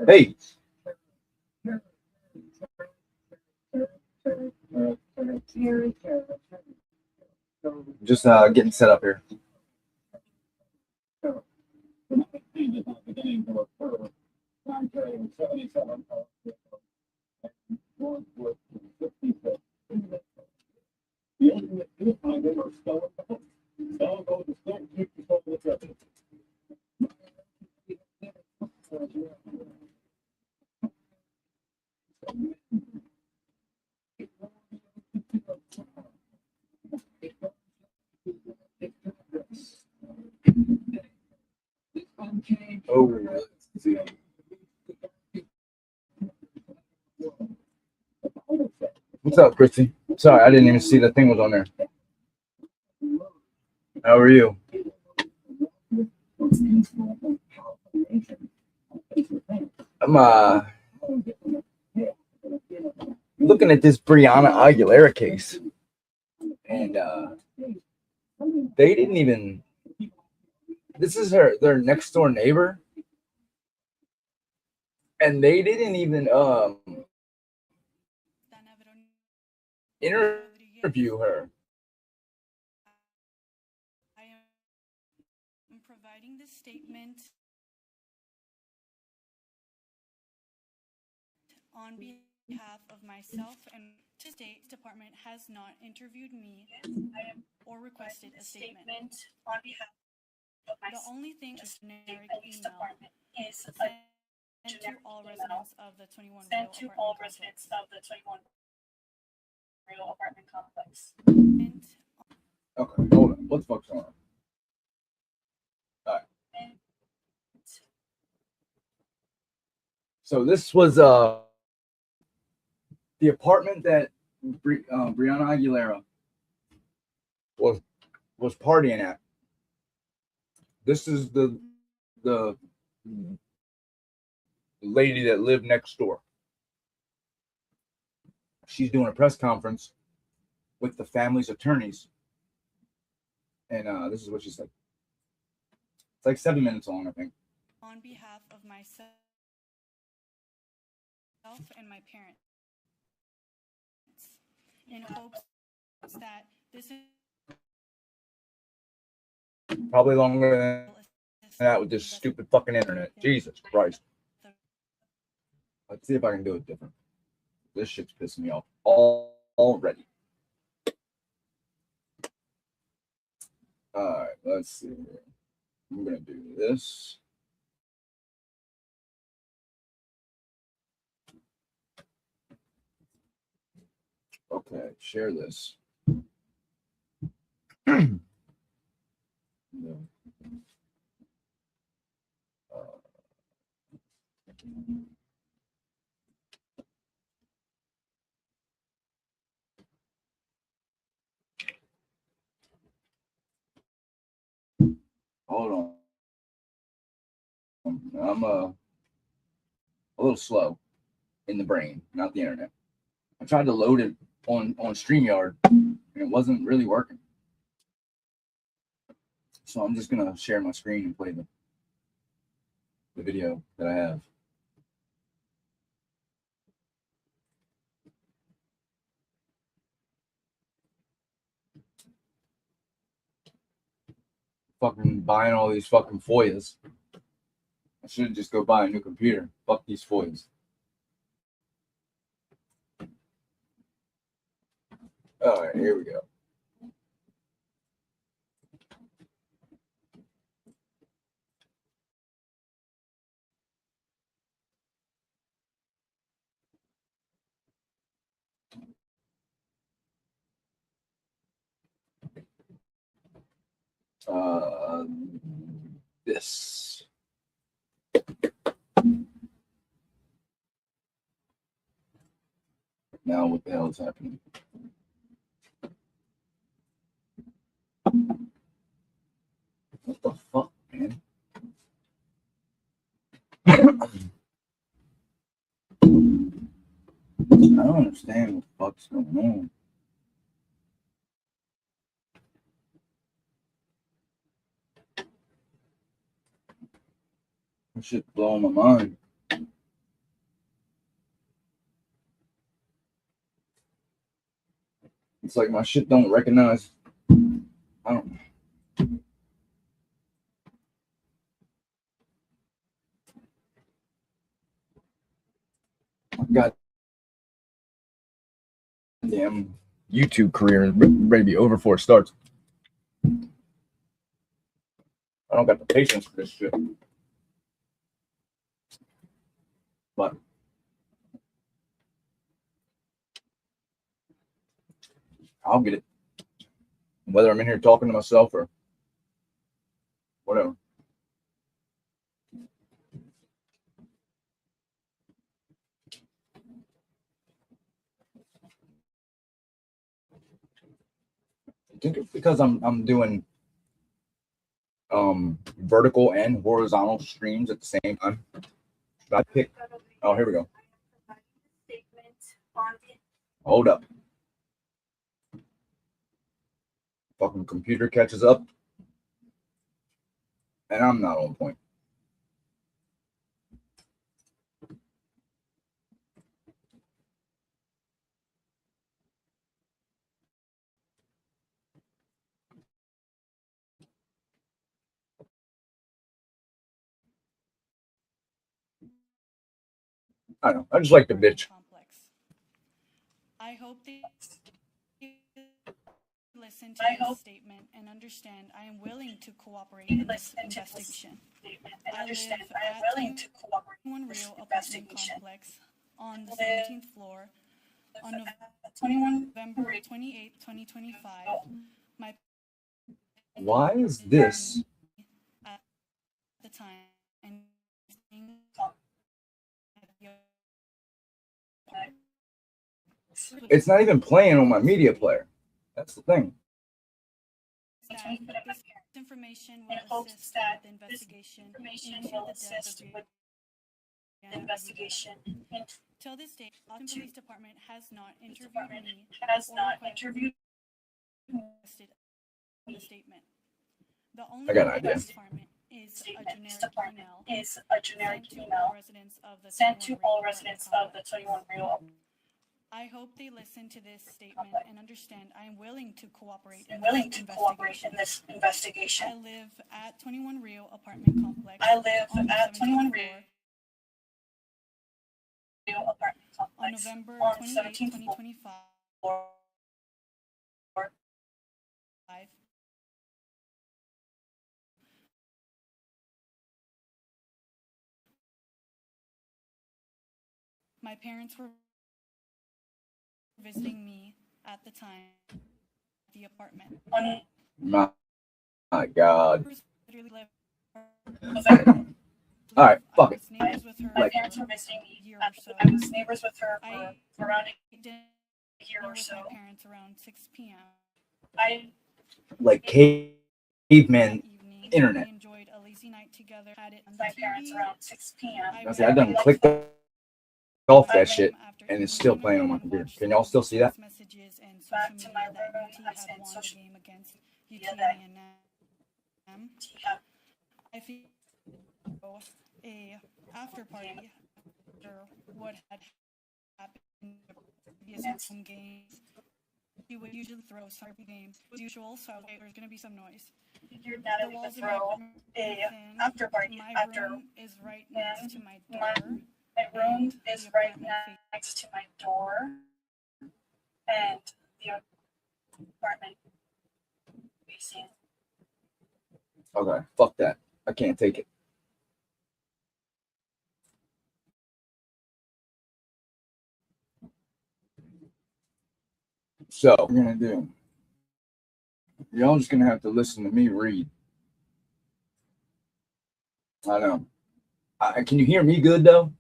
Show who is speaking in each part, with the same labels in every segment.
Speaker 1: Hey. Just getting set up here. Oh, let's see. What's up, Christy? Sorry, I didn't even see the thing was on there. How are you? I'm looking at this Breanna Aguilera case, and they didn't even. This is their next door neighbor, and they didn't even interview her.
Speaker 2: I am providing this statement on behalf of myself, and the State Department has not interviewed me or requested a statement. On behalf of myself, the only thing is generic email is sent to all residents of the 21 Real Apartment Complex.
Speaker 1: Okay, hold on. What the fuck's going on? All right. So this was the apartment that Breanna Aguilera was partying at. This is the lady that lived next door. She's doing a press conference with the family's attorneys, and this is what she said. It's like 7 minutes long, I think.
Speaker 2: On behalf of myself and my parents, in hopes that this is
Speaker 1: probably longer than that with this stupid fucking internet. Jesus Christ. Let's see if I can do it different. This shit's pissing me off already. Alright, let's see here. I'm gonna do this. Okay, share this. No. Hold on. I'm a little slow in the brain, not the internet. I tried to load it on StreamYard, and it wasn't really working. So I'm just gonna share my screen and play the video that I have. Fucking buying all these fucking FOIAs. I should just go buy a new computer. Fuck these FOIAs. All right, here we go. This. Now what the hell is happening? What the fuck, man? I don't understand what the fuck's going on. This shit's blowing my mind. It's like my shit don't recognize. I don't. God damn YouTube career is ready to be over before it starts. I don't got the patience for this shit. But I'll get it. Whether I'm in here talking to myself or whatever. I think it's because I'm doing vertical and horizontal streams at the same time. Should I pick? Oh, here we go. Hold up. Fucking computer catches up. And I'm not on point. I don't know. I just like the bitch.
Speaker 2: I hope they listen to this statement and understand I am willing to cooperate in this investigation. I live at 21 Real Apartment Complex on the 17th floor on November 28, 2025. My
Speaker 1: Why is this?
Speaker 2: At the time and
Speaker 1: It's not even playing on my media player. That's the thing.
Speaker 2: This information will assist with the investigation into the death of Breanna Aguilera. Till this date, Austin Police Department has not interviewed me or requested a statement. The only
Speaker 1: I got an idea.
Speaker 2: department is a generic email sent to all residents of the 21 Real. I hope they listen to this statement and understand I am willing to cooperate in this investigation. I live at 21 Real Apartment Complex. On November 28, 2025. My parents were visiting me at the time at the apartment.
Speaker 1: My God. All right, fuck it.
Speaker 2: My parents were visiting me. I was neighbors with her for around a year or so. My parents around 6 p.m.
Speaker 1: Like caveman internet.
Speaker 2: We enjoyed a lazy night together. Had it on my parents around 6 p.m.
Speaker 1: I done clicked off that shit and it's still playing on my computer. Can y'all still see that?
Speaker 2: Messages and social media that UT had won the game against UT and I feel a after party after what had happened in the previous home games. He would usually throw Sarpy games as usual, so there's gonna be some noise. The walls in my apartment after party. My room is right next to my door. My room is right next to my door, and the apartment facing.
Speaker 1: Okay, fuck that. I can't take it. So, what we're gonna do. Y'all just gonna have to listen to me read. I know. Can you hear me good though?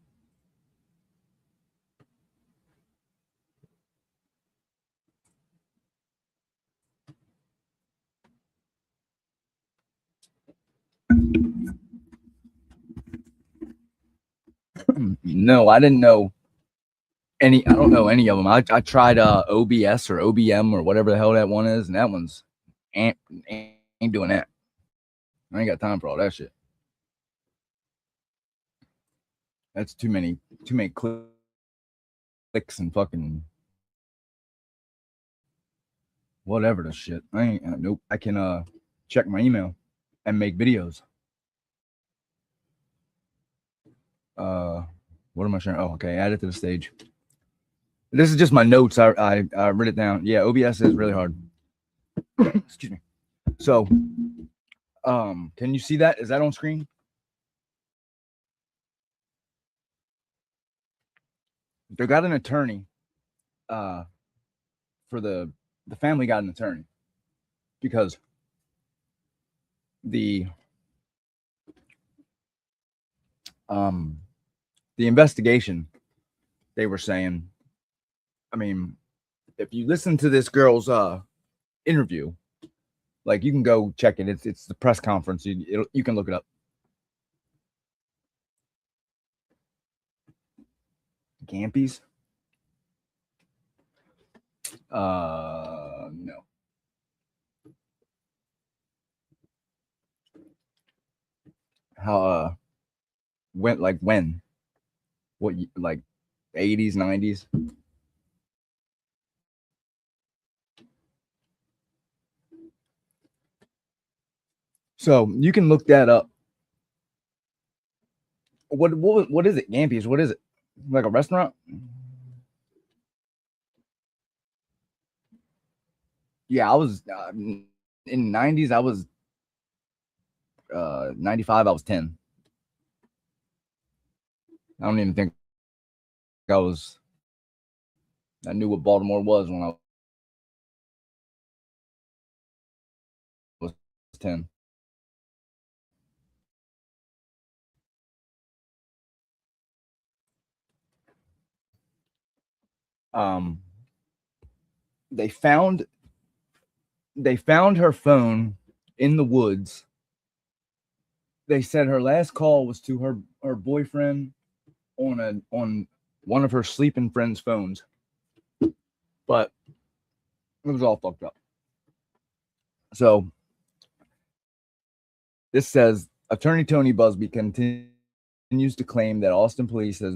Speaker 1: No, I didn't know any. I don't know any of them. I tried OBS or OBM or whatever the hell that one is, and that one's ain't doing that. I ain't got time for all that shit. That's too many clicks and fucking whatever the shit. I ain't nope. I can check my email and make videos. What am I sharing? Oh, okay. Add it to the stage. This is just my notes. I wrote it down. Yeah, OBS is really hard. Excuse me. So, can you see that? Is that on screen? They got an attorney. For the family got an attorney because the investigation, they were saying, I mean, if you listen to this girl's interview, like you can go check it. It's the press conference. You can look it up. Gampies? No. How when? What, like 80s, 90s? So you can look that up. What is it? Gampies? What is it? Like a restaurant? Yeah, I was in the 90s. I was 95. I was 10. I don't even think I knew what Baltimore was when I was 10. They found her phone in the woods. They said her last call was to her boyfriend on one of her sleeping friend's phones, but it was all fucked up. So this says Attorney Tony Busby continues to claim that Austin police has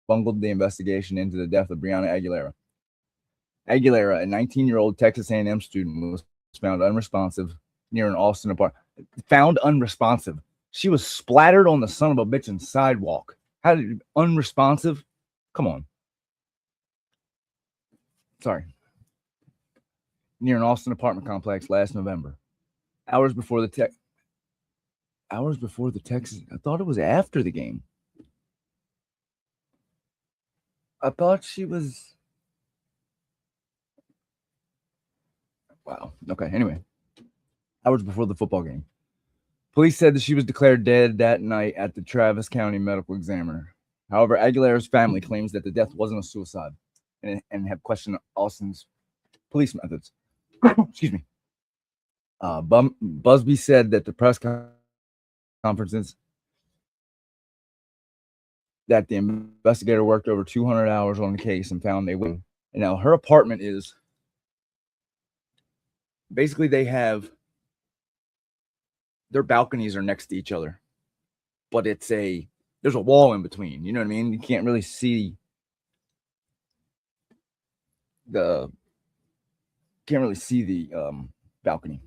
Speaker 1: bungled the investigation into the death of Breanna Aguilera. Aguilera, a 19-year-old Texas A&M student, was found unresponsive near an Austin apartment. Found unresponsive. She was splattered on the son of a bitchin' sidewalk. How did unresponsive? Come on. Sorry. Near an Austin apartment complex last November. Hours before the Texas. I thought it was after the game. I thought she was. Wow. Okay. Anyway, hours before the football game. Police said that she was declared dead that night at the Travis County Medical Examiner. However, Aguilera's family claims that the death wasn't a suicide and have questioned Austin's police methods. Excuse me. Busby said that the press conferences that the investigator worked over 200 hours on the case and found they would. And now her apartment is basically their balconies are next to each other, but there's a wall in between. You know what I mean? You can't really see the balcony.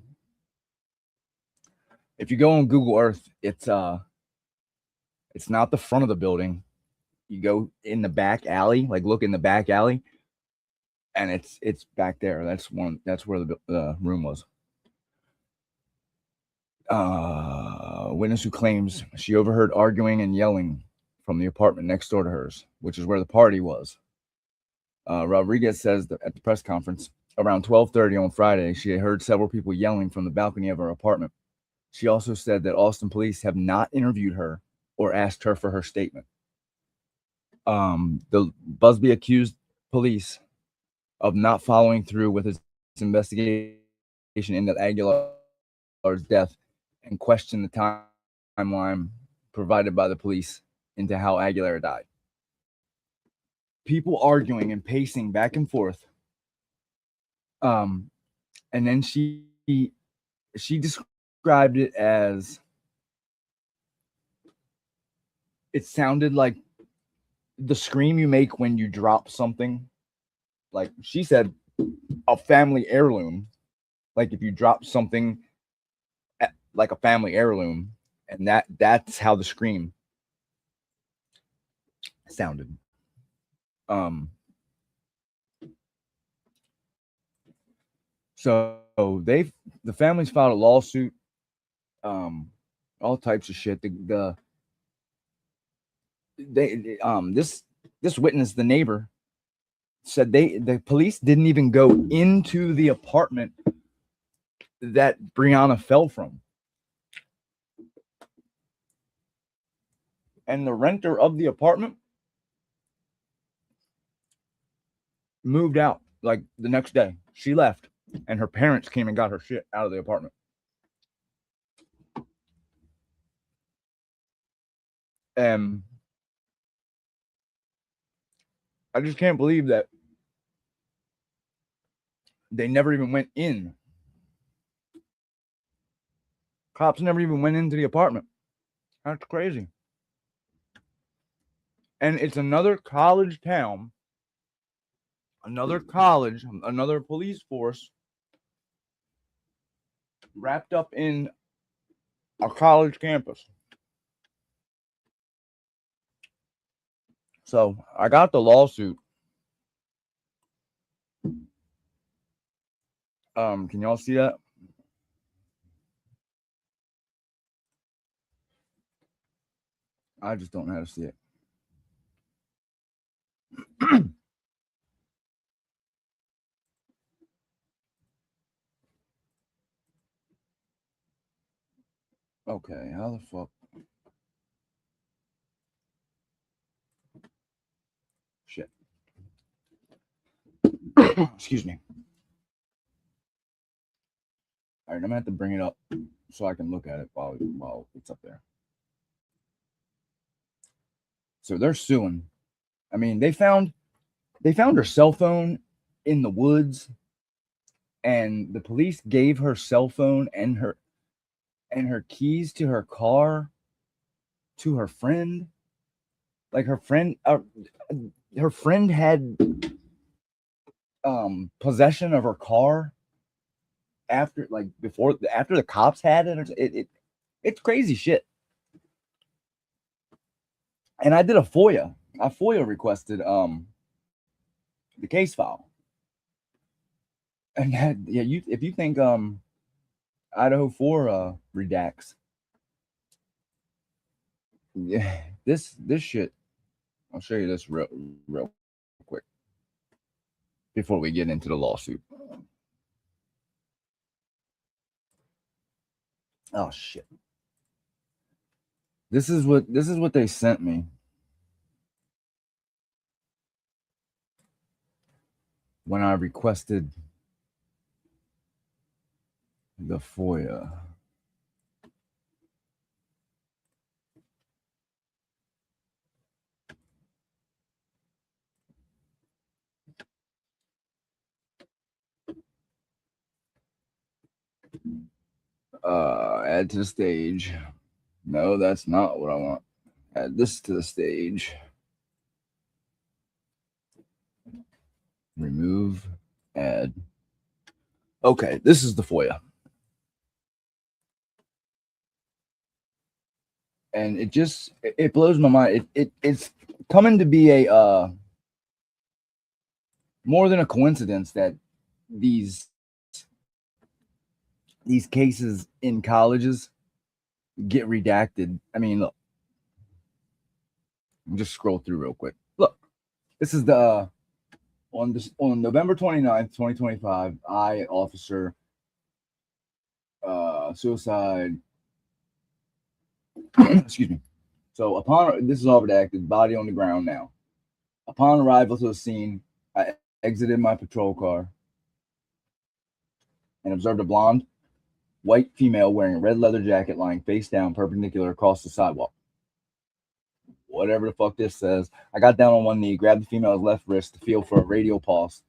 Speaker 1: If you go on Google Earth, it's not the front of the building. You go in the back alley, like look in the back alley, and it's back there. That's where the room was. Witness who claims she overheard arguing and yelling from the apartment next door to hers, which is where the party was. Rodriguez says that at the press conference around 12:30 on Friday, she had heard several people yelling from the balcony of her apartment. She also said that Austin police have not interviewed her or asked her for her statement. The Busby accused police of not following through with his investigation into Aguilar's death and questioned the timeline provided by the police into how Aguilera died. People arguing and pacing back and forth. And then she described it as it sounded like the scream you make when you drop something. Like she said, a family heirloom. Like if you drop something like a family heirloom, and that's how the scream sounded. So the families filed a lawsuit, all types of shit. This witness, the neighbor, said the police didn't even go into the apartment that Breanna fell from. And the renter of the apartment moved out like the next day. She left, and her parents came and got her shit out of the apartment. And I just can't believe that they never even went in. Cops never even went into the apartment. That's crazy. And it's another college town, another college, another police force wrapped up in a college campus. So I got the lawsuit. Can y'all see that? I just don't know how to see it. Okay, how the fuck? Shit. Excuse me. All right, I'm gonna have to bring it up so I can look at it while it's up there. So they're suing. I mean, they found her cell phone in the woods, and the police gave her cell phone and her keys to her car to her friend. Like her friend had possession of her car after the cops had it. It's crazy shit. And I did a FOIA. I FOIA requested the case file. And that, yeah, if you think Idaho 4 redacts, yeah, this shit. I'll show you this real quick before we get into the lawsuit. Oh shit. This is what they sent me when I requested the FOIA. Add to the stage. No, that's not what I want. Add this to the stage. Remove, add. Okay, this is the FOIA. And it blows my mind. It's coming to be a more than a coincidence that these cases in colleges get redacted. I mean, look, just scroll through real quick. Look, this is the on November 29th, 2025, officer suicide. Excuse me. So this is all redacted, body on the ground now. Upon arrival to the scene, I exited my patrol car and observed a blonde, white female wearing a red leather jacket lying face down perpendicular across the sidewalk. What? whatever the fuck this says. I got down on one knee, grabbed the female's left wrist to feel for a radial pulse.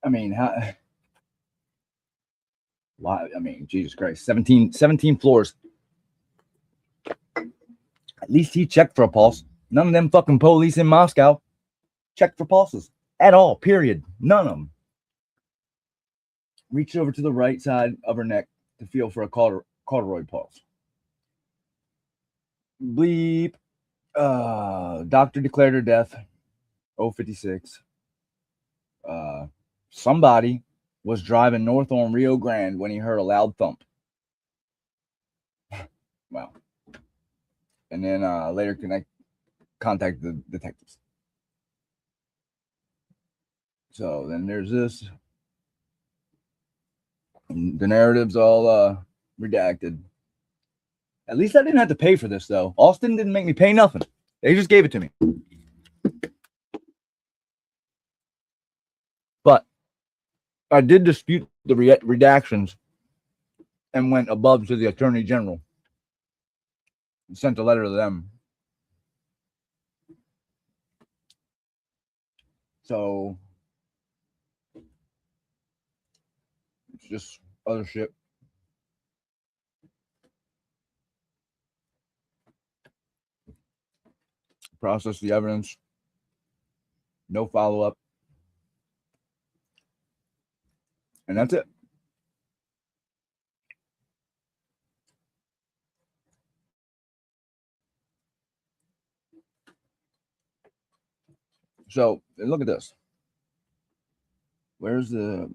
Speaker 1: I mean, why? I mean, Jesus Christ, 17 floors. At least he checked for a pulse. None of them fucking police in Moscow checked for pulses at all, period. None of them. Reached over to the right side of her neck to feel for a corduroy pulse. Bleep. Doctor declared her death. 056. Somebody was driving north on Rio Grande when he heard a loud thump. Wow. And then later contact the detectives. So then there's this. The narrative's all redacted. At least I didn't have to pay for this, though. Austin didn't make me pay nothing. They just gave it to me. But I did dispute the redactions and went above to the Attorney General. And sent a letter to them. So it's just other shit. Process the evidence. No follow-up. And that's it. So look at this. Where's the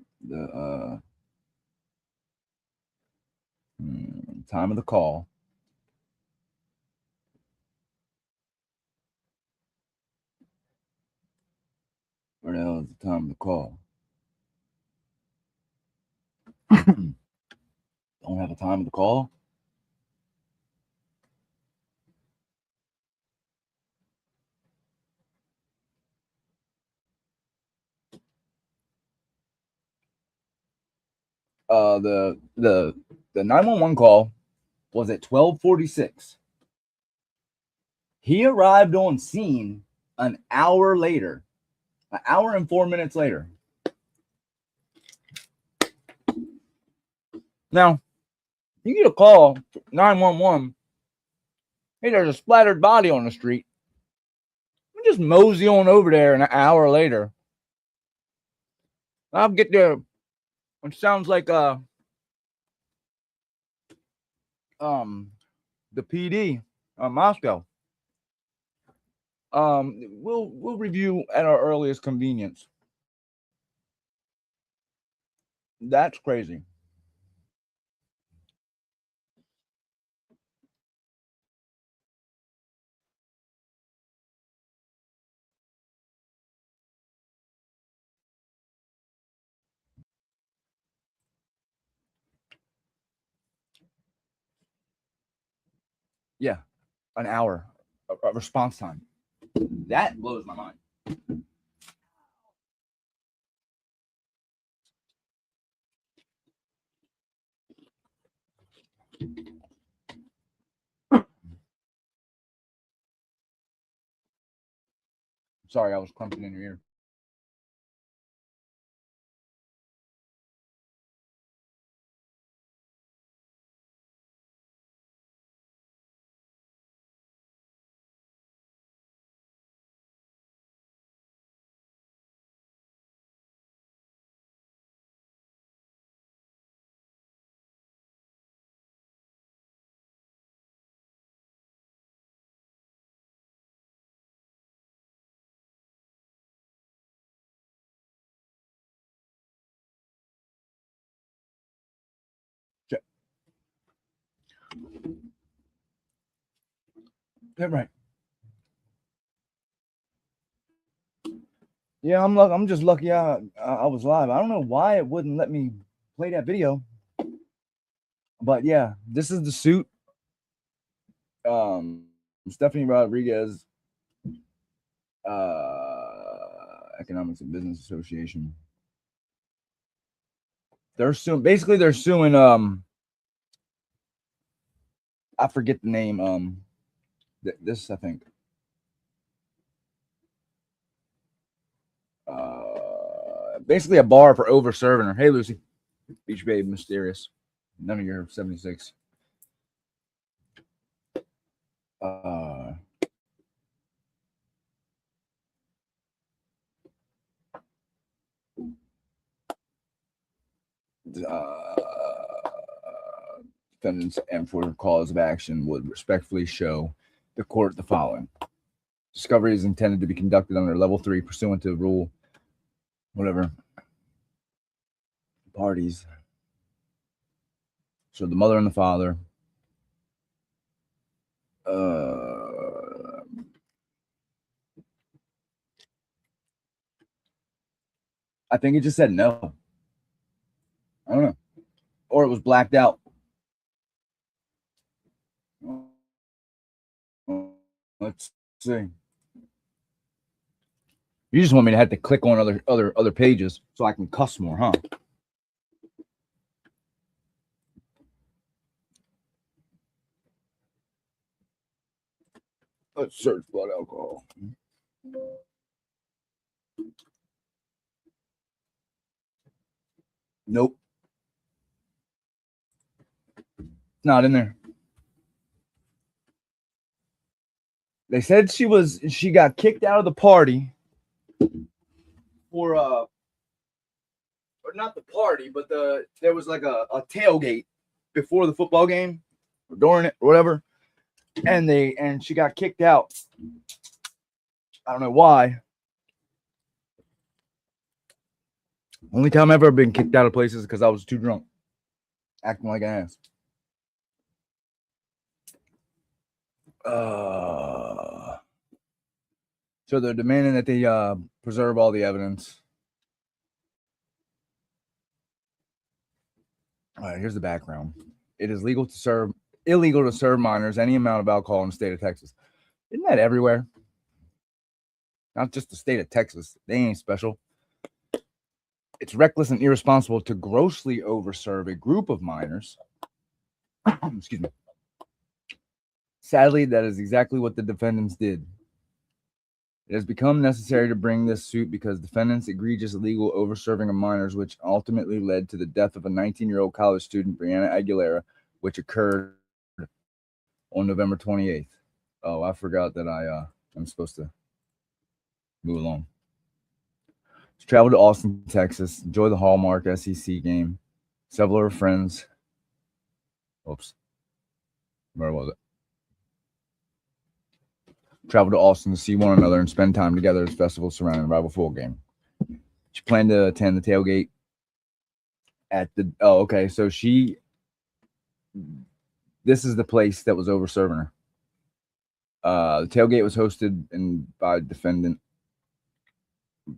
Speaker 1: time of the call? Where the hell is the time of the call? Don't have a time of the call? The 911 call was at 12:46. He arrived on scene an hour later, an hour and 4 minutes later. Now, you get a call, 911. Hey, there's a splattered body on the street. We just mosey on over there an hour later. I'll get there. It sounds like the PD, Moscow. We'll review at our earliest convenience. That's crazy. Yeah, an hour of response time. That blows my mind. Sorry, I was clumping in your ear. Yeah, right. Yeah, I'm just lucky I was live. I don't know why it wouldn't let me play that video, but yeah, this is the suit. Stephanie Rodriguez, Economics and Business Association. They're suing. Basically, they're suing. I forget the name. This I think. Basically a bar for over serving her. Hey, Lucy. Beach Babe, mysterious. None of your 76. Uh, defendants and for cause of action would respectfully show the court the following. Discovery is intended to be conducted under level 3 pursuant to rule whatever parties. So the mother and the father. I think it just said no. I don't know. Or it was blacked out. Let's see. You just want me to have to click on other pages so I can cuss more, huh? Let's search blood alcohol. Nope. Not in there. They said she got kicked out of the party for or not the party, but there was like a tailgate before the football game or during it or whatever. And she got kicked out. I don't know why. Only time I've ever been kicked out of places because I was too drunk, acting like an ass. So they're demanding that they preserve all the evidence. All right, here's the background. It is illegal to serve minors any amount of alcohol in the state of Texas. Isn't that everywhere? Not just the state of Texas. They ain't special. It's reckless and irresponsible to grossly overserve a group of minors. Excuse me. Sadly, that is exactly what the defendants did. It has become necessary to bring this suit because defendants' egregious illegal overserving of minors, which ultimately led to the death of a 19-year-old college student, Breanna Aguilera, which occurred on November 28th. Oh, I forgot that I'm supposed to move along. She traveled to Austin, Texas, enjoy the Hallmark SEC game. Several of her friends. Oops. Where was it? Traveled to Austin to see one another and spend time together at festivals surrounding the rival football game. She planned to attend the tailgate at the. Oh, okay. So this is the place that was overserving her. The tailgate was hosted by defendant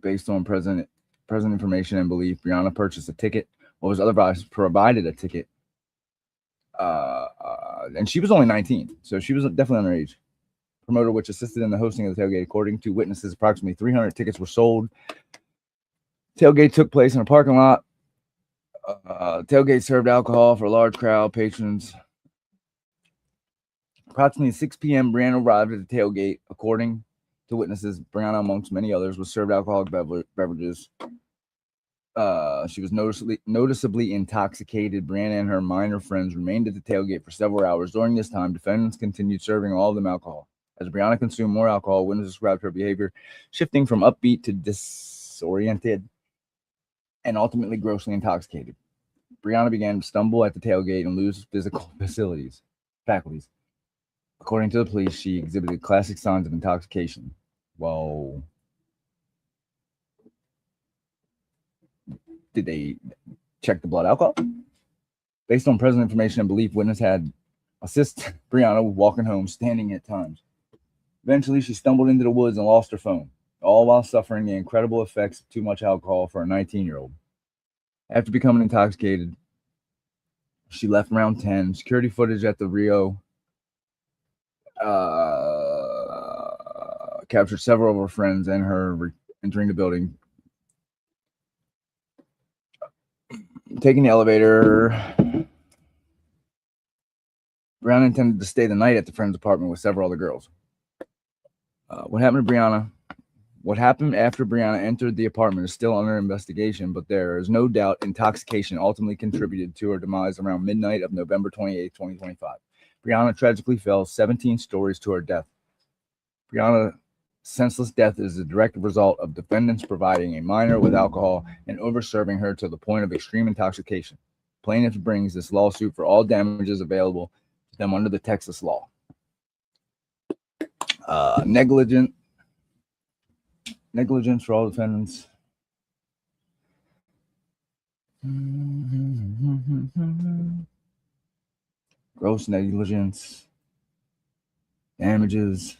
Speaker 1: based on present information and belief. Breanna purchased a ticket, or was otherwise provided a ticket. And she was only 19, so she was definitely underage. Promoter which assisted in the hosting of the tailgate. According to witnesses, approximately 300 tickets were sold. Tailgate took place in a parking lot. Tailgate served alcohol for a large crowd, patrons. Approximately 6 p.m., Breanna arrived at the tailgate. According to witnesses, Breanna, amongst many others, was served alcoholic beverages. She was noticeably intoxicated. Breanna and her minor friends remained at the tailgate for several hours. During this time, defendants continued serving all of them alcohol. As Breanna consumed more alcohol, witnesses described her behavior shifting from upbeat to disoriented and ultimately grossly intoxicated. Breanna began to stumble at the tailgate and lose physical faculties. According to the police, she exhibited classic signs of intoxication. Well, did they check the blood alcohol? Based on present information and belief, witness had assist Breanna with walking home, standing at times. Eventually, she stumbled into the woods and lost her phone, all while suffering the incredible effects of too much alcohol for a 19-year-old. After becoming intoxicated, she left around 10. Security footage at the Rio captured several of her friends and her entering the building. Taking the elevator, Breanna intended to stay the night at the friend's apartment with several other girls. What happened to Breanna What happened after Breanna entered the apartment is still under investigation, but there is no doubt intoxication ultimately contributed to her demise around midnight of November 28, 2025. Breanna tragically fell 17 stories to her death. Breanna's senseless death is the direct result of defendants providing a minor with alcohol and overserving her to the point of extreme intoxication. Plaintiff brings this lawsuit for all damages available to them under the Texas law. Negligence for all defendants. Gross negligence. Damages.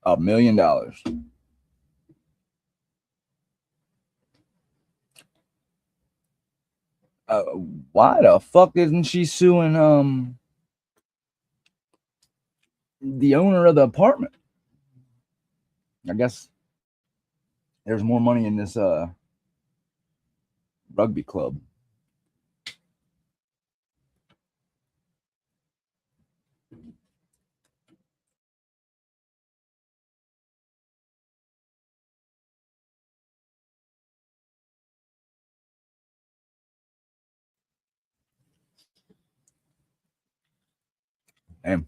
Speaker 1: $1 million. Why the fuck isn't she suing the owner of the apartment? I guess there's more money in this rugby club. Damn.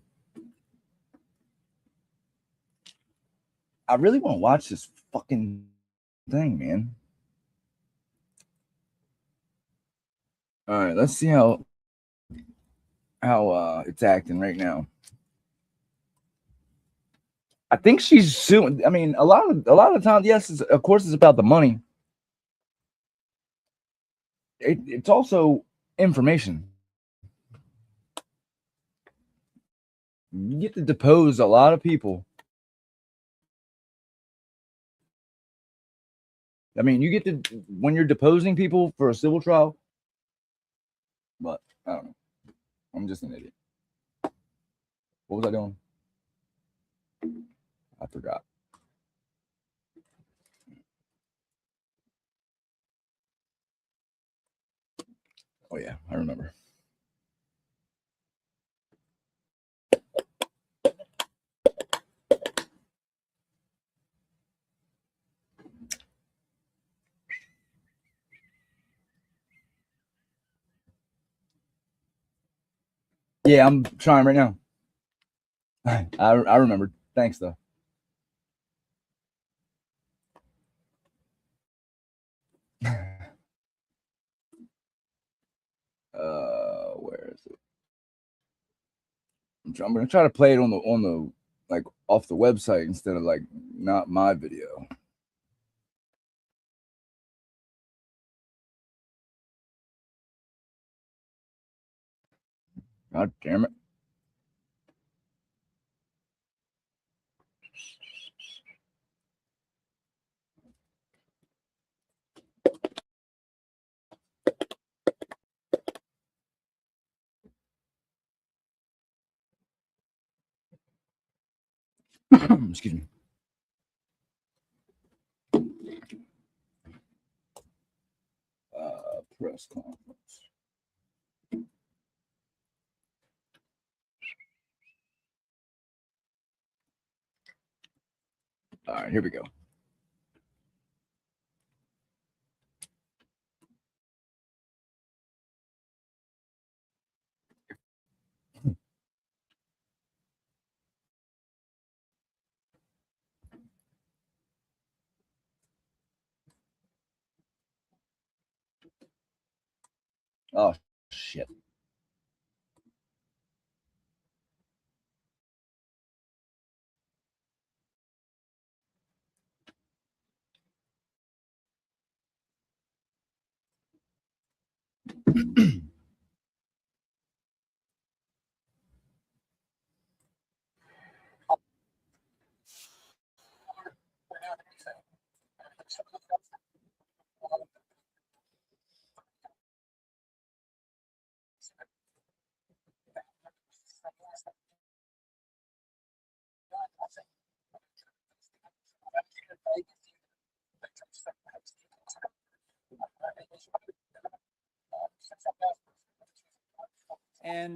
Speaker 1: I really want to watch this fucking thing, man. All right, let's see how it's acting right now. I think she's suing. I mean, a lot of times, yes, of course, it's about the money. It's also information. You get to depose a lot of people. I mean, you get to when you're deposing people for a civil trial. But I don't know. I'm just an idiot. What was I doing? I forgot. Oh yeah, I remember. Yeah, I'm trying right now. I remembered. Thanks though. Where is it? I'm gonna try to play it on the like off the website instead of like not my video. God damn it. Excuse me. Press conference. All right, here we go. Oh shit.
Speaker 3: And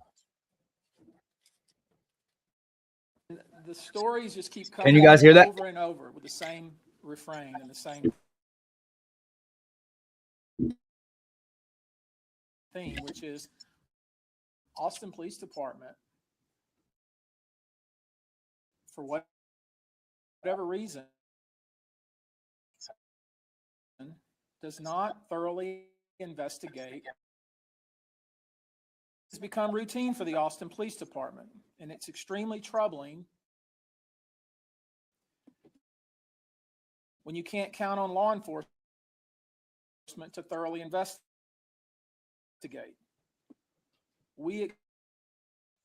Speaker 3: the stories just keep
Speaker 1: Can
Speaker 3: coming
Speaker 1: you guys hear that?
Speaker 3: over and over with the same refrain and the same theme, which is Austin Police Department, for whatever reason, does not thoroughly investigate. It's become routine for the Austin Police Department, and it's extremely troubling when you can't count on law enforcement to thoroughly investigate. We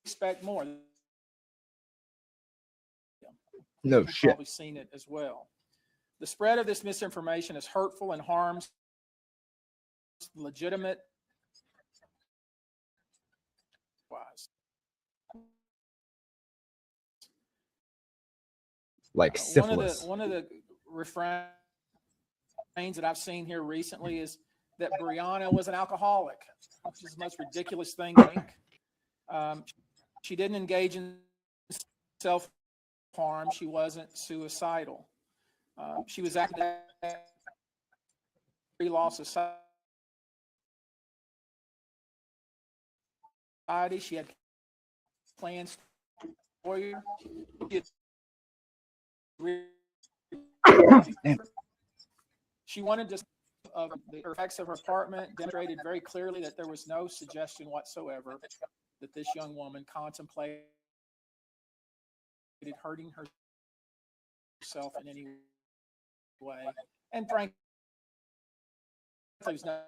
Speaker 3: expect more.
Speaker 1: No
Speaker 3: You've
Speaker 1: shit.
Speaker 3: probably seen it as well. The spread of this misinformation is hurtful and harms legitimate wise.
Speaker 1: Like
Speaker 3: One of
Speaker 1: syphilis.
Speaker 3: the refrains that I've seen here recently is that Breanna was an alcoholic, which is the most ridiculous thing to think. She didn't engage in self-harm. She wasn't suicidal. She was acting in pre-law society. She had plans for you. She wanted to of the effects of her apartment demonstrated very clearly that there was no suggestion whatsoever that this young woman contemplated hurting herself in any way. And frankly, there's nothing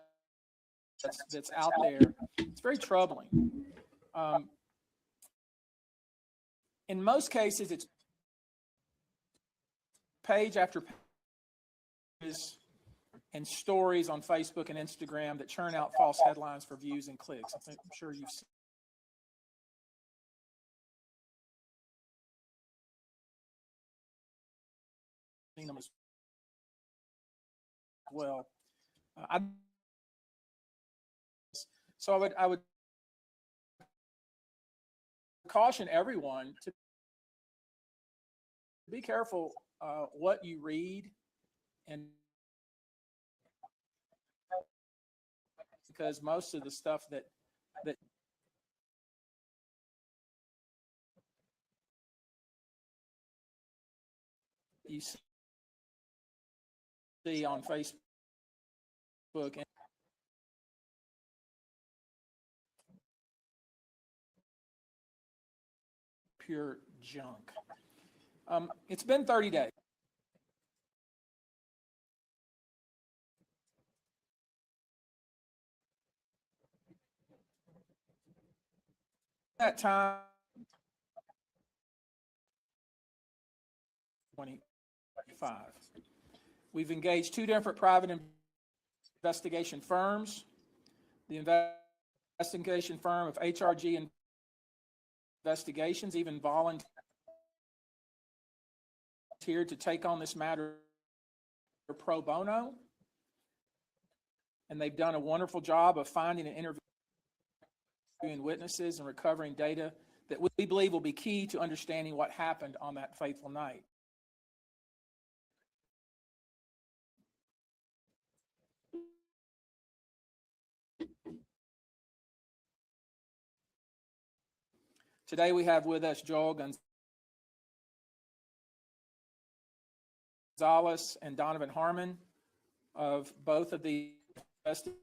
Speaker 3: that's out there. It's very troubling. In most cases, it's page after page and stories on Facebook and Instagram that churn out false headlines for views and clicks. I'm sure you've seen them as well. I would caution everyone to be careful what you read, and because most of the stuff that you see on Facebook and pure junk. It's been 30 days. That time, 25. We've engaged 2 different private investigation firms. The investigation firm of HRG Investigations even volunteered to take on this matter pro bono. And they've done a wonderful job of finding and interviewing witnesses and recovering data that we believe will be key to understanding what happened on that fateful night. Today we have with us Joel Gonzalez and Donovan Harmon of both of the investigations.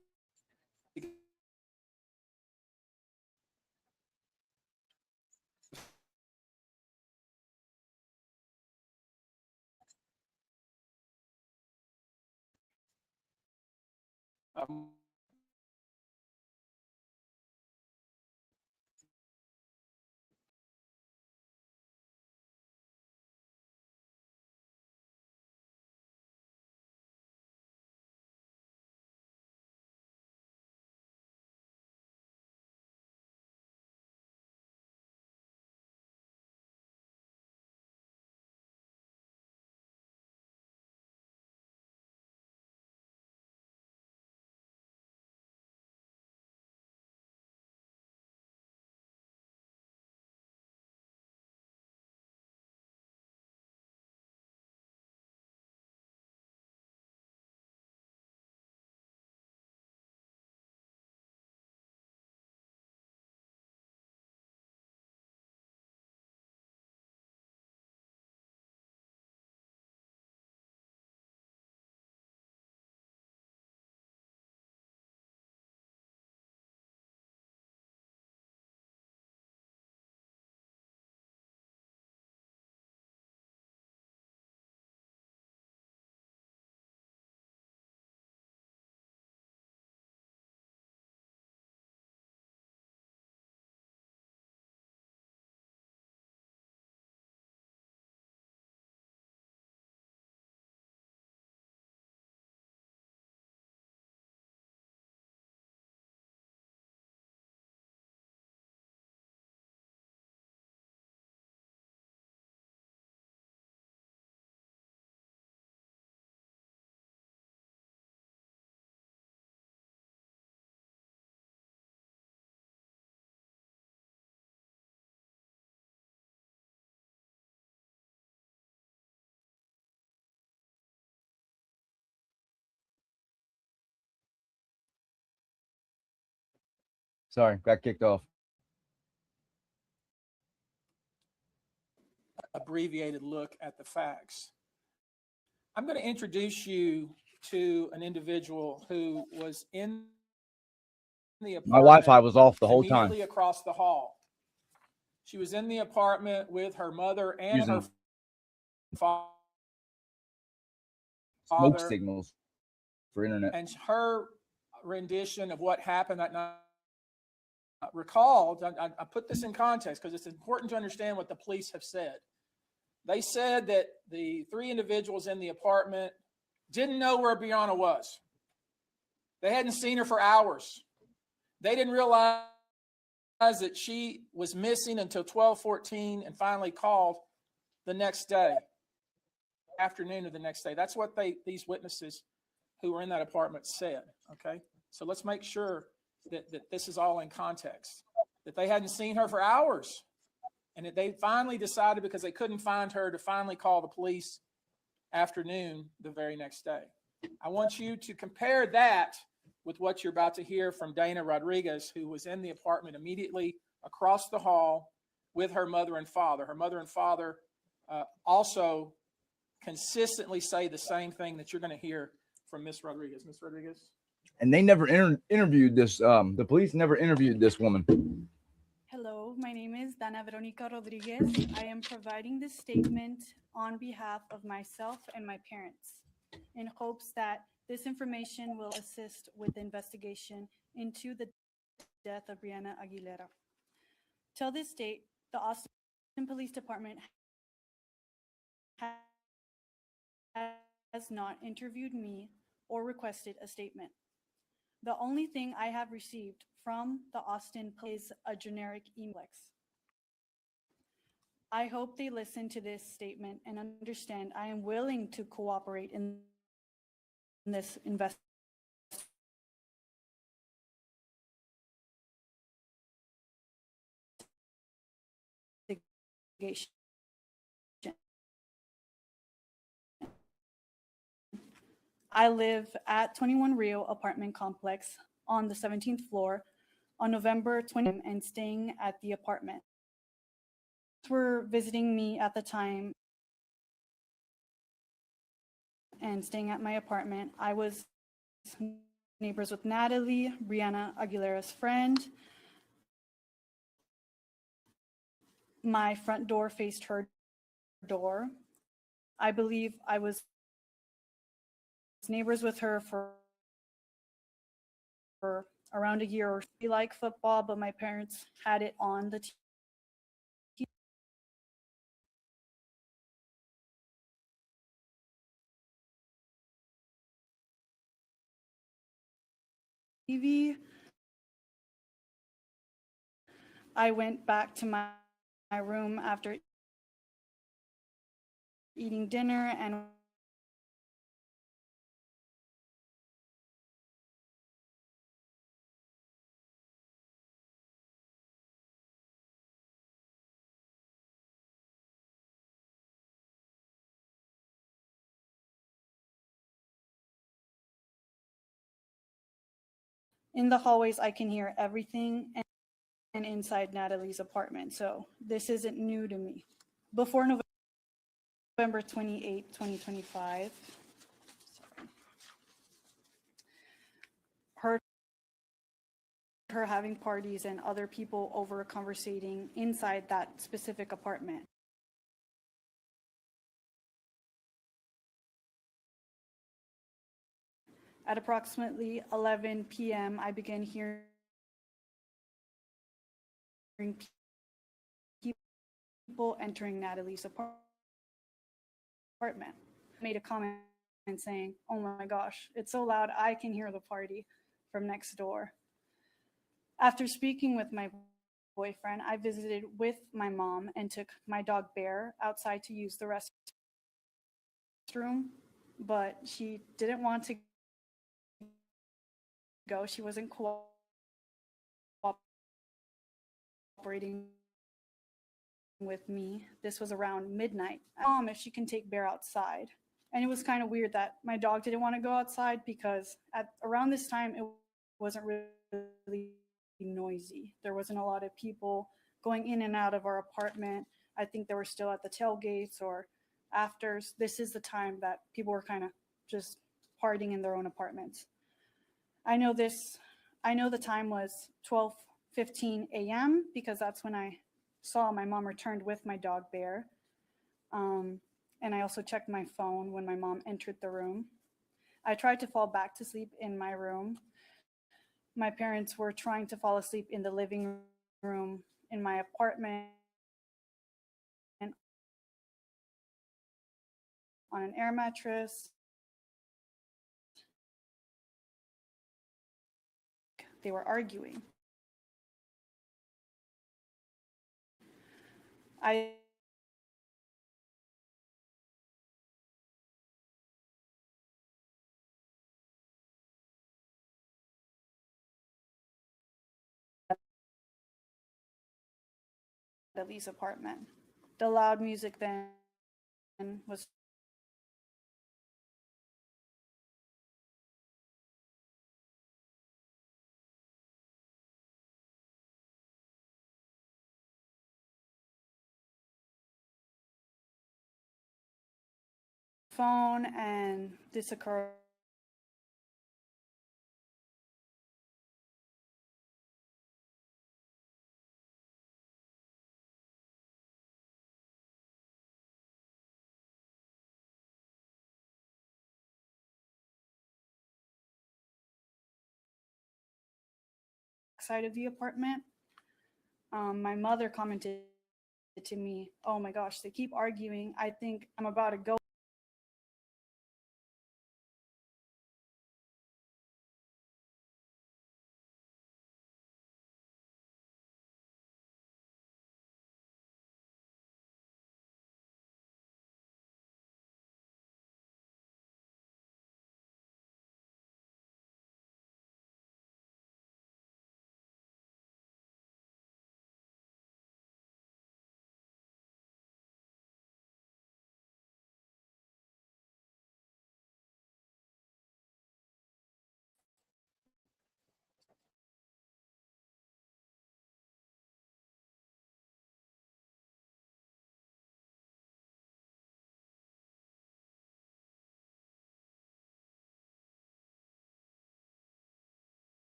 Speaker 1: Sorry, got kicked off.
Speaker 3: Abbreviated look at the facts. I'm going to introduce you to an individual who was in the apartment.
Speaker 1: My Wi-Fi was off the whole time.
Speaker 3: Immediately across the hall. She was in the apartment with her mother and her father.
Speaker 1: Smoke signals for internet.
Speaker 3: And her rendition of what happened that night recalled, I put this in context because it's important to understand what the police have said. They said that the three individuals in the apartment didn't know where Breanna was. They hadn't seen her for hours. They didn't realize that she was missing until 12:14 and finally called the next day, afternoon of the next day. That's what these witnesses who were in that apartment said, okay? So let's make sure that this is all in context, that they hadn't seen her for hours. And that they finally decided, because they couldn't find her, to finally call the police afternoon the very next day. I want you to compare that with what you're about to hear from Dana Rodriguez, who was in the apartment immediately across the hall with her mother and father. Her mother and father also consistently say the same thing that you're going to hear from Miss Rodriguez. Miss Rodriguez?
Speaker 1: And they never interviewed this, the police never interviewed this woman.
Speaker 2: Hello, my name is Dana Veronica Rodriguez. I am providing this statement on behalf of myself and my parents in hopes that this information will assist with the investigation into the death of Breanna Aguilera. Till this date, the Austin Police Department has not interviewed me or requested a statement. The only thing I have received from the Austin Police is a generic email. I hope they listen to this statement and understand I am willing to cooperate in this investigation. I live at 21 Rio apartment complex on the 17th floor on November 20th and staying at the apartment. Were visiting me at the time and staying at my apartment. I was neighbors with Natalie, Breanna Aguilera's friend. My front door faced her door. I believe I was neighbors with her for around a year or so. We like football, but my parents had it on the TV. I went back to my room after eating dinner and in the hallways I can hear everything and inside Natalie's apartment. So this isn't new to me. Before November 28, 2025, heard her having parties and other people over conversating inside that specific apartment. At approximately 11 p.m., I began hearing people entering Natalie's apartment. I made a comment saying, "Oh my gosh, it's so loud, I can hear the party from next door." After speaking with my boyfriend, I visited with my mom and took my dog Bear outside to use the restroom, but she didn't want to go. She wasn't cooperating with me. This was around midnight. I asked Mom if she can take Bear outside. And it was kind of weird that my dog didn't want to go outside because at around this time it wasn't really noisy. There wasn't a lot of people going in and out of our apartment. I think they were still at the tailgates or afters. This is the time that people were kind of just partying in their own apartments. I know the time was 12:15 a.m. because that's when I saw my mom returned with my dog Bear. And I also checked my phone when my mom entered the room. I tried to fall back to sleep in my room. My parents were trying to fall asleep in the living room in my apartment on an air mattress. They were arguing. I Lee's apartment. The loud music then was phone, and this occurred side of the apartment. My mother commented to me, "Oh my gosh, they keep arguing. I think I'm about to go."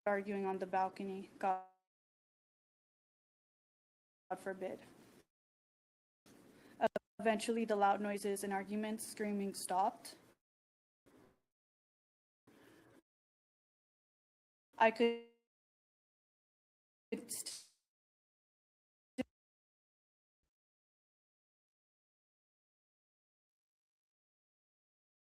Speaker 2: Arguing on the balcony. God forbid. Eventually, the loud noises and arguments, screaming stopped. I could